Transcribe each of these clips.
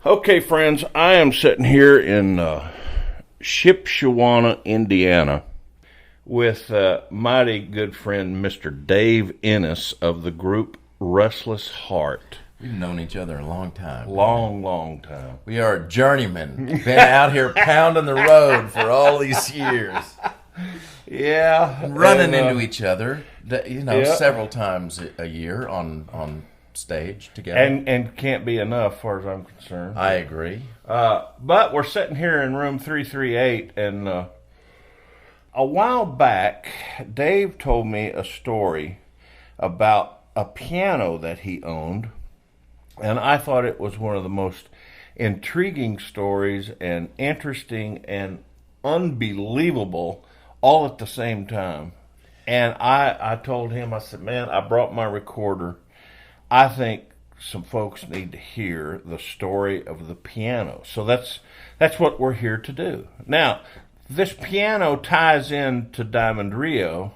Okay, friends, I am sitting here in Shipshewana, Indiana, with mighty good friend Mr. Dave Innis of the group Restless Heart. We've known each other a long time. Long time. We are journeymen. Been out here pounding the road for all these years. Yeah. Running into each other, yeah. several times a year on stage together. And can't be enough, as far as I'm concerned. I agree. But we're sitting here in room 338, and a while back, Dave told me a story about a piano that he owned, and I thought it was one of the most intriguing stories and interesting and unbelievable all at the same time. And I told him, I said, man, I brought my recorder. I think some folks need to hear the story of the piano. So that's what we're here to do. Now, this piano ties into Diamond Rio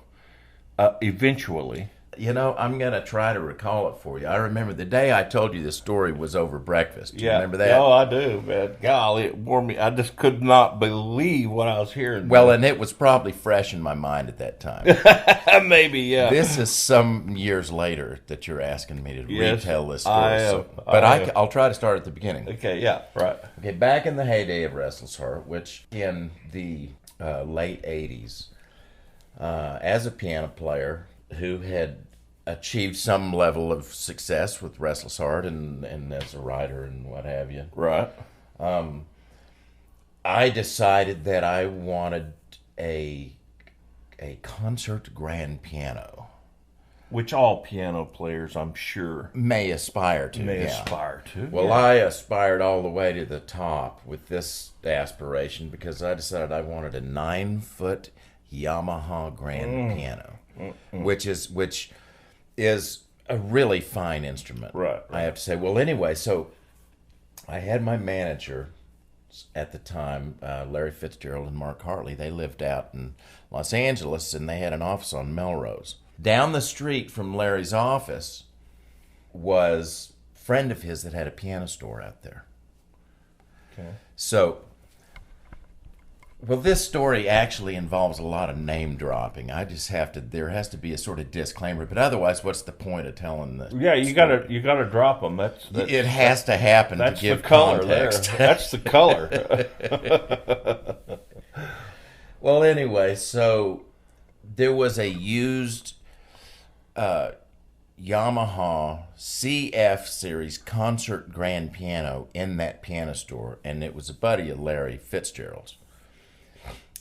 eventually. I'm going to try to recall it for you. I remember the day I told you this story was over breakfast. Do you remember that? Oh, I do, man. Golly, it wore me. I just could not believe what I was hearing. Well, and it was probably fresh in my mind at that time. Maybe, yeah. This is some years later that you're asking me to retell this story. I'll try to start at the beginning. Okay, yeah, right. Okay, back in the heyday of Restless Heart, which in the late 80s, as a piano player who had achieved some level of success with Restless Heart and as a writer and what have you. Right. I decided that I wanted a concert grand piano. Which all piano players, I'm sure, may aspire to. Well, yeah. I aspired all the way to the top with this aspiration because I decided I wanted a 9-foot Yamaha grand piano, which is a really fine instrument. Right. I have to say. Well, anyway, so I had my manager at the time, Larry Fitzgerald and Mark Hartley. They lived out in Los Angeles, and they had an office on Melrose. Down the street from Larry's office was a friend of his that had a piano store out there. Okay. So, well, this story actually involves a lot of name dropping. There has to be a sort of disclaimer, but otherwise, what's the point of telling the Yeah, you gotta drop them. It has to happen to give the color context. There. That's the color. Well, anyway, so there was a used Yamaha CF series concert grand piano in that piano store, and it was a buddy of Larry Fitzgerald's.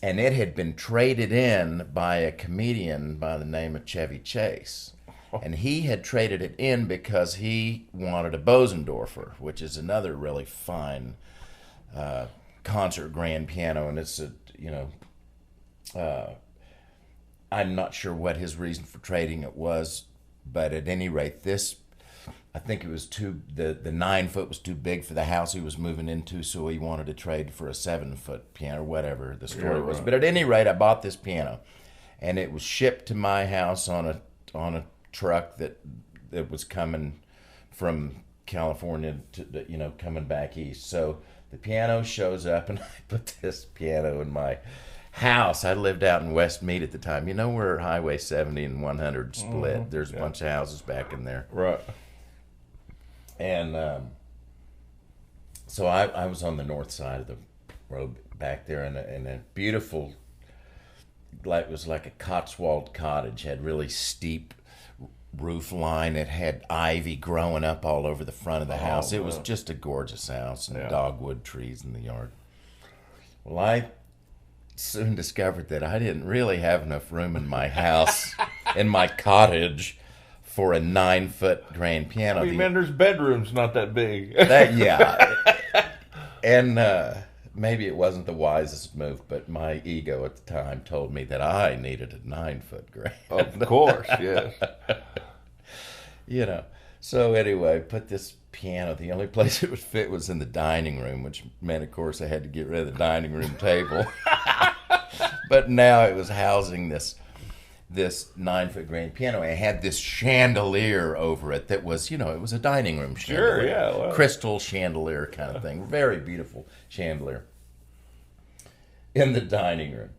And it had been traded in by a comedian by the name of Chevy Chase. And he had traded it in because he wanted a Bosendorfer, which is another really fine concert grand piano. And it's I'm not sure what his reason for trading it was, but at any rate, I think it was the 9-foot was too big for the house he was moving into, so he wanted to trade for a 7-foot piano, or whatever the story was. But at any rate, I bought this piano, and it was shipped to my house on a truck that was coming from California to coming back east. So the piano shows up, and I put this piano in my house. I lived out in West Mead at the time. You know where Highway 70 and 100 split? Mm-hmm. There's a bunch of houses back in there. Right. And so I was on the north side of the road back there in a beautiful, it was like a Cotswold cottage, had really steep roof line. It had ivy growing up all over the front of the house. It was just a gorgeous house, and dogwood trees in the yard. Well, I soon discovered that I didn't really have enough room in my house, in my cottage, for a 9-foot grand piano. Man, there's bedrooms not that big. And maybe it wasn't the wisest move, but my ego at the time told me that I needed a 9-foot grand. Of course, yes. So anyway, put this piano, the only place it would fit was in the dining room, which meant, of course, I had to get rid of the dining room table. But now it was housing this this 9-foot grand piano. It had this chandelier over it that was, it was a dining room chandelier. Sure, yeah. Well. Crystal chandelier kind of thing. Very beautiful chandelier in the dining room.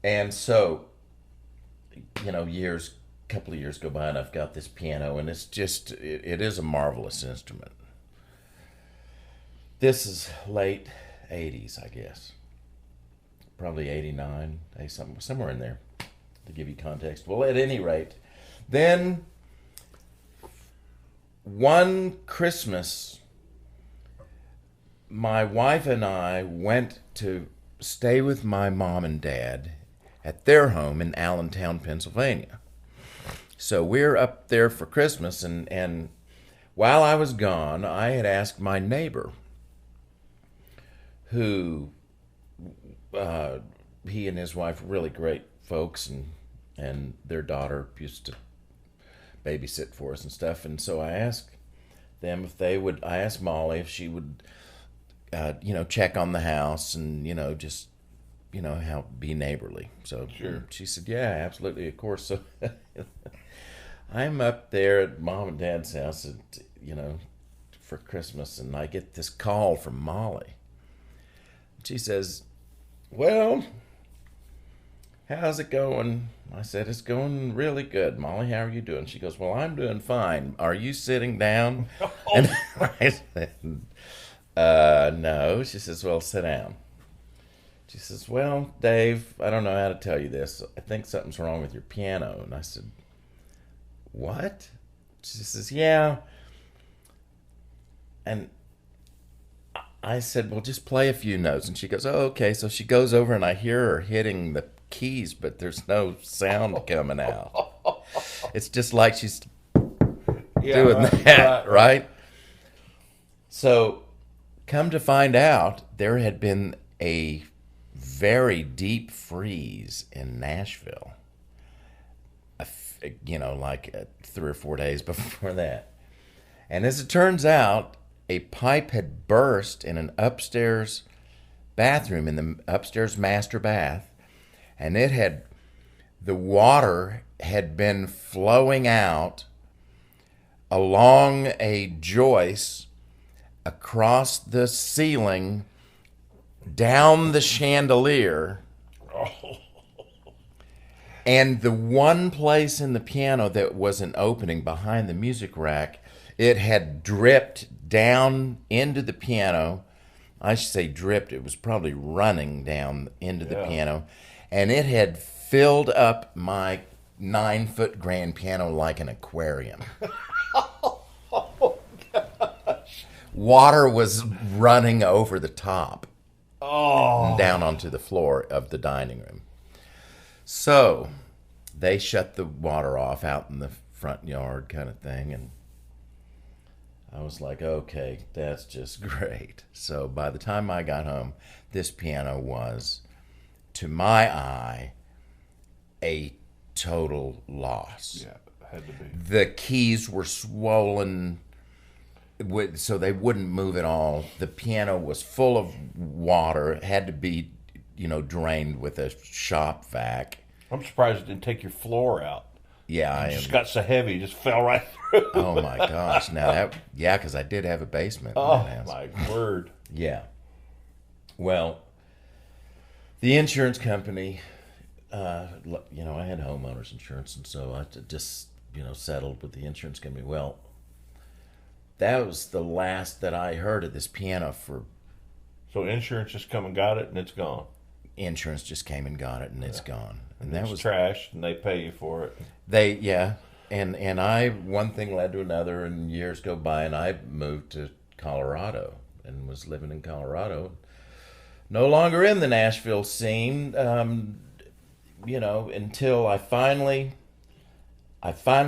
And so, couple of years go by and I've got this piano, and it's just, it is a marvelous instrument. This is late 80s, I guess. Probably 89, somewhere in there, to give you context. Well, at any rate, then one Christmas, my wife and I went to stay with my mom and dad at their home in Allentown, Pennsylvania. So we're up there for Christmas, and while I was gone, I had asked my neighbor, who he and his wife were really great folks, and their daughter used to babysit for us and stuff. And so I asked them if they would. I asked Molly if she would, check on the house and just how be neighborly. So sure. She said, yeah, absolutely, of course. So I'm up there at Mom and Dad's house, for Christmas, and I get this call from Molly. She says, well, how's it going? I said, it's going really good. Molly, how are you doing? She goes, well, I'm doing fine. Are you sitting down? And I said, no. She says, well, sit down. She says, well, Dave, I don't know how to tell you this. I think something's wrong with your piano. And I said, what? She says, yeah. And I said, well, just play a few notes. And she goes, oh, okay. So she goes over, and I hear her hitting the keys, but there's no sound coming out. It's just like she's doing that, right? So come to find out, there had been a very deep freeze in Nashville, like 3 or 4 days before that. And as it turns out, a pipe had burst in an upstairs bathroom, in the upstairs master bath, and the water had been flowing out along a joist across the ceiling, down the chandelier, and the one place in the piano that was an opening behind the music rack, it had dripped down into the piano. I should say dripped. It was probably running down into the piano. And it had filled up my 9-foot grand piano like an aquarium. Oh, gosh. Water was running over the top. Oh. Down onto the floor of the dining room. So they shut the water off out in the front yard kind of thing, and I was like, okay, that's just great. So by the time I got home, this piano was, to my eye, a total loss. Yeah, it had to be. The keys were swollen, so they wouldn't move at all. The piano was full of water. It had to be, drained with a shop vac. I'm surprised it didn't take your floor out. Yeah, It just got so heavy, it just fell right through. Oh my gosh! Now because I did have a basement. Oh in that house. my word! Yeah. Well, the insurance company, I had homeowners insurance, and so I just, settled with the insurance company. Well, that was the last that I heard of this piano for. So insurance just come and got it, and it's gone. Insurance just came and got it, and it's gone. And that it's was trashed, and they pay you for it. And I, one thing led to another, and years go by, and I moved to Colorado and was living in Colorado. No longer in the Nashville scene, until I finally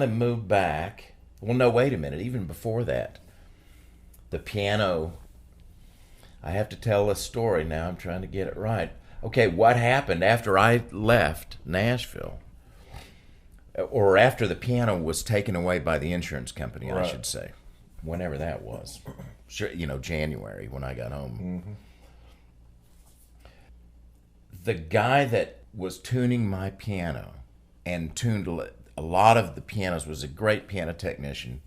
moved back. Well, no, wait a minute. Even before that, the piano, I have to tell a story now. I'm trying to get it right. Okay, what happened after I left Nashville? Or after the piano was taken away by the insurance company, right. I should say. Whenever that was. Sure, January when I got home. Mm-hmm. The guy that was tuning my piano and tuned a lot of the pianos. Was a great piano technician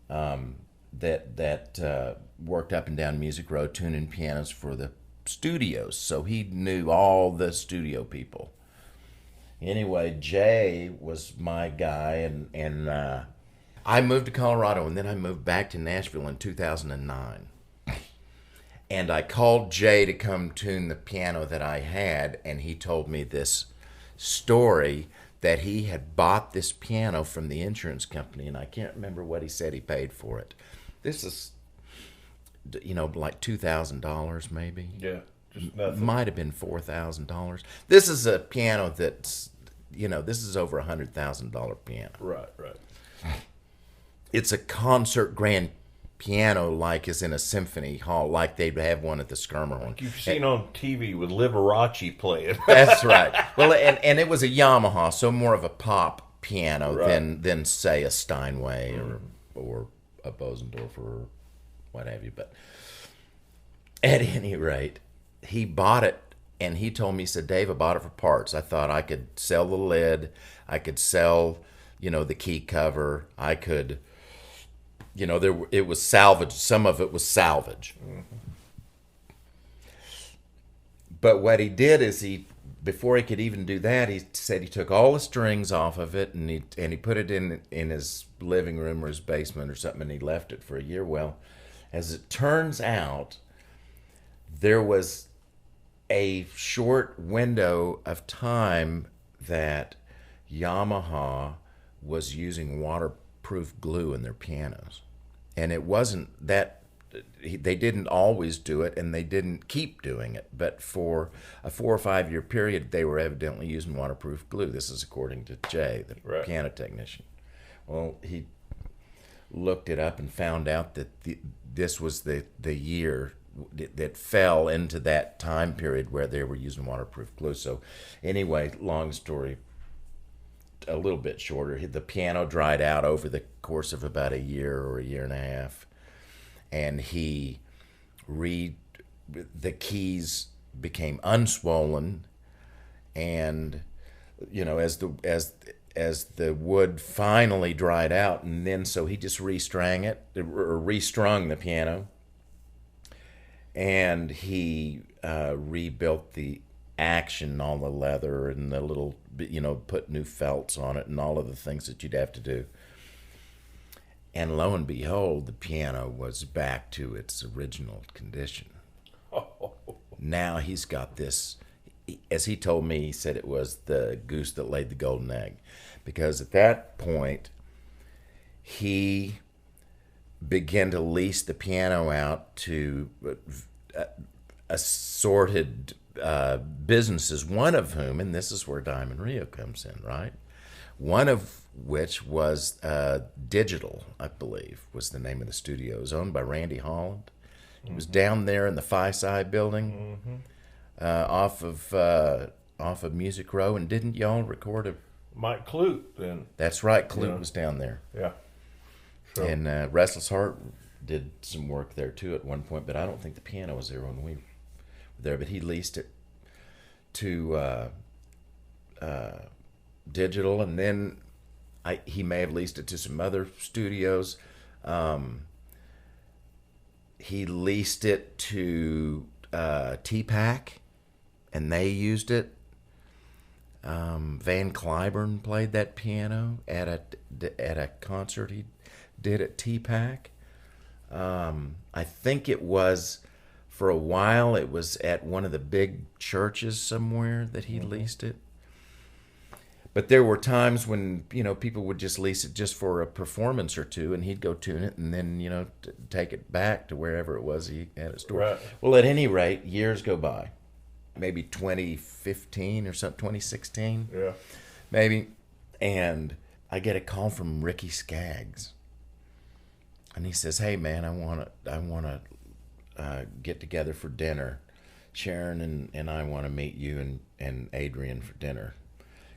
that worked up and down Music Row tuning pianos for the studios. So he knew all the studio people. Anyway, Jay was my guy, and I moved to Colorado, and then I moved back to Nashville in 2009. And I called Jay to come tune the piano that I had, and he told me this story that he had bought this piano from the insurance company, and I can't remember what he said he paid for it. This is, like $2,000 maybe. Yeah, just nothing. Might have been $4,000. This is a piano that's, this is over $100,000 piano. Right. It's a concert grand piano, like is in a symphony hall, like they'd have one at the Skirmerhorn. You've seen on TV with Liberace playing. That's right. Well, and it was a Yamaha, so more of a pop piano Right. than say a Steinway or a Bosendorfer or what have you. But at any rate, he bought it, and he told me, he said, Dave, I bought it for parts. I thought I could sell the lid, I could sell, the key cover, I could. It was salvage. Some of it was salvage. Mm-hmm. But what he did is before he could even do that, he said he took all the strings off of it and he put it in his living room or his basement or something, and he left it for a year. Well, as it turns out, there was a short window of time that Yamaha was using waterproof glue in their pianos. And it wasn't that they didn't always do it, and they didn't keep doing it. But for a 4 or 5 year period, they were evidently using waterproof glue. This is according to Jay, the piano technician. Well, he looked it up and found out that this was the year that fell into that time period where they were using waterproof glue. So anyway, long story a little bit shorter, the piano dried out over the course of about a year or a year and a half, and the keys became unswollen, and as the wood finally dried out, and then so he just restrung the piano, and he rebuilt the action, all the leather and the little, put new felts on it and all of the things that you'd have to do. And lo and behold, the piano was back to its original condition. Oh. Now he's got this, as he told me, he said it was the goose that laid the golden egg. Because at that point, he began to lease the piano out to assorted businesses, one of whom, and this is where Diamond Rio comes in, right? One of which was Digital, I believe, was the name of the studio. It was owned by Randy Holland. It was down there in the Phi-Sci building, off of Music Row. And didn't y'all record a... Mike Clute, then. That's right, Clute was down there. Yeah. Sure. And Restless Heart did some work there too at one point, but I don't think the piano was there when we were there. But he leased it to Digital, and then he may have leased it to some other studios. He leased it to T-Pack, and they used it. Van Cliburn played that piano at a concert he did at T-Pack. I think it was, for a while, it was at one of the big churches somewhere that he leased it. But there were times when, people would just lease it just for a performance or two, and he'd go tune it and then, take it back to wherever it was he had it stored. Right. Well, at any rate, years go by. Maybe 2015 or something, 2016. Yeah. Maybe. And I get a call from Ricky Skaggs. And he says, "Hey man, I want to get together for dinner. Sharon and I want to meet you and Adrian for dinner.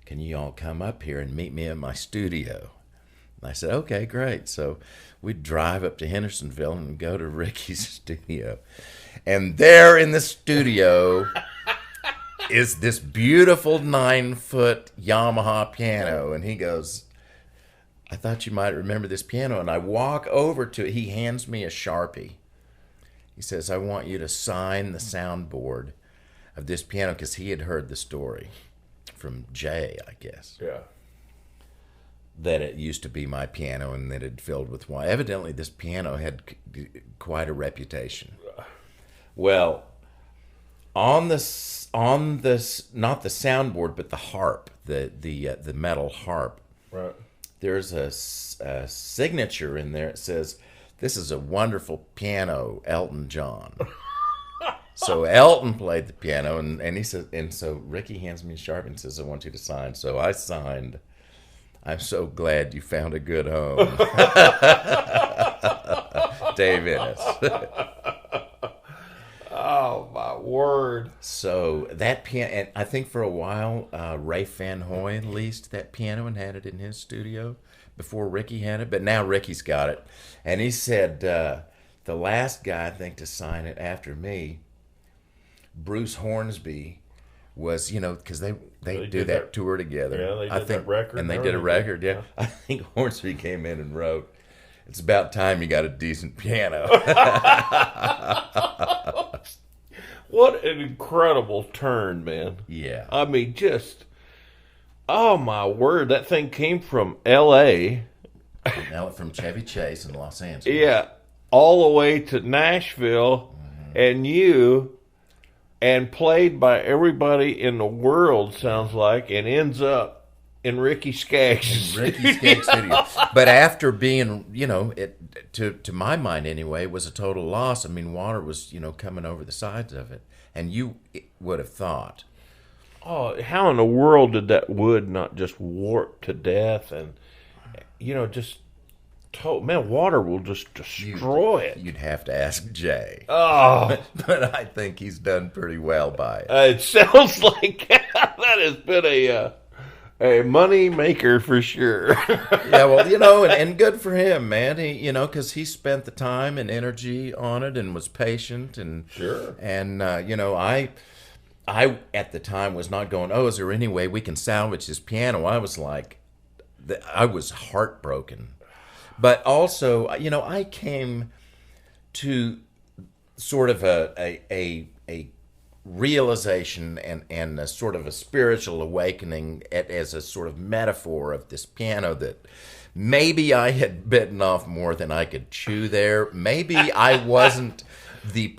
Can you all come up here and meet me in my studio?" And I said, "Okay, great." So we'd drive up to Hendersonville and go to Ricky's studio. And there in the studio is this beautiful 9-foot Yamaha piano. And he goes, I thought you might remember this piano. And I walk over to it. He hands me a Sharpie. He says, I want you to sign the soundboard of this piano, because he had heard the story from Jay, I guess. Yeah. That it used to be my piano and that it filled with wine. Evidently, this piano had quite a reputation. Well, on this, not the soundboard, but the harp, the metal harp. Right. There's a signature in there. It says, "This is a wonderful piano, Elton John." So Elton played the piano, and he said, and so Ricky hands me a Sharpie and says, "I want you to sign." So I signed. I'm so glad you found a good home. Dave Innis. Oh, my word. So that piano, and I think for a while, Ray Van Hoy leased that piano and had it in his studio before Ricky had it. But now Ricky's got it. And he said the last guy, I think, to sign it after me, Bruce Hornsby, was, because they do that tour together. Yeah, they did that record. And they did a record, yeah. I think Hornsby came in and wrote, "It's about time you got a decent piano." What an incredible turn, man. Yeah. I mean, just, oh my word, that thing came from L.A. Now from Chevy Chase in Los Angeles. Yeah, all the way to Nashville, and played by everybody in the world, sounds like, and ends up in Ricky Skaggs' studio. But after being, it to my mind anyway, was a total loss. I mean, water was, coming over the sides of it. And you would have thought, oh, how in the world did that wood not just warp to death? And, man, water will just destroy it. You'd have to ask Jay. Oh. But I think he's done pretty well by it. It sounds like that has been a money maker for sure. Yeah, well, and good for him, man. He, because he spent the time and energy on it and was patient and sure. And I at the time was not going, oh, is there any way we can salvage this piano? I was like, I was heartbroken. But also, I came to sort of a realization and a sort of a spiritual awakening as a sort of metaphor of this piano, that maybe I had bitten off more than I could chew there. Maybe I wasn't the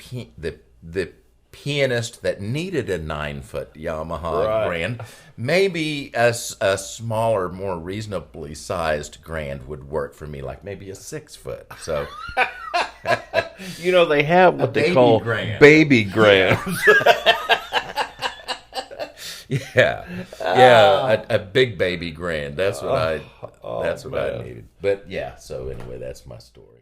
pianist that needed a 9-foot Yamaha grand. Maybe a smaller, more reasonably sized grand would work for me, like maybe a 6-foot. So, they have what they call baby grands. Yeah, a big baby grand. That's what I needed. But yeah, so anyway, that's my story.